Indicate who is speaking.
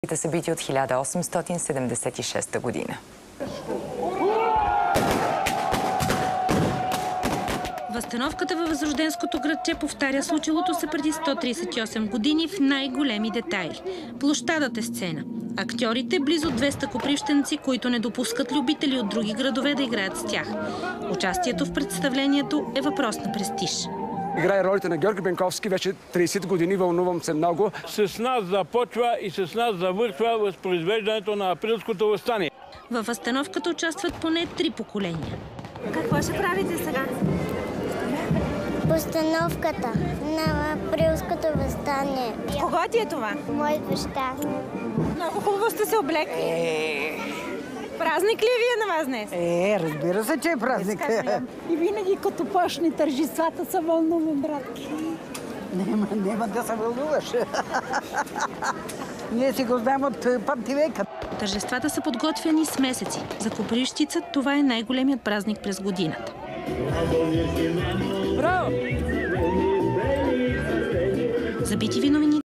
Speaker 1: Събития от 1876 година.
Speaker 2: Възстановката във възрожденското градче повтаря случилото се преди 138 години в най-големи детайли. Площадът е сцена. Актьорите – близо 200 копривщенци, които не допускат любители от други градове да играят с тях. Участието в представлението е въпрос на престиж.
Speaker 3: Играе ролите на Георги Бенковски вече 30 години, вълнувам се много.
Speaker 4: С нас започва и с нас завършва възпроизвеждането на априлското въстание.
Speaker 2: Във възстановката участват поне 3 поколения.
Speaker 5: Какво ще правите сега?
Speaker 6: Постановката на априлското въстание.
Speaker 5: Кого ти е това?
Speaker 6: Мой баща.
Speaker 5: Много хубаво сте се облекли. Празник ли ви е на вас днес?
Speaker 7: Разбира се, че е празник.
Speaker 8: И винаги като почне тържествата се вълнувам, братки.
Speaker 7: Няма да се вълнуваш. Ние си го знаем от памти века.
Speaker 2: Тържествата са подготвяни с месеци. За копривщица това е най-големият празник през годината.
Speaker 4: Браво!
Speaker 2: За BTV новини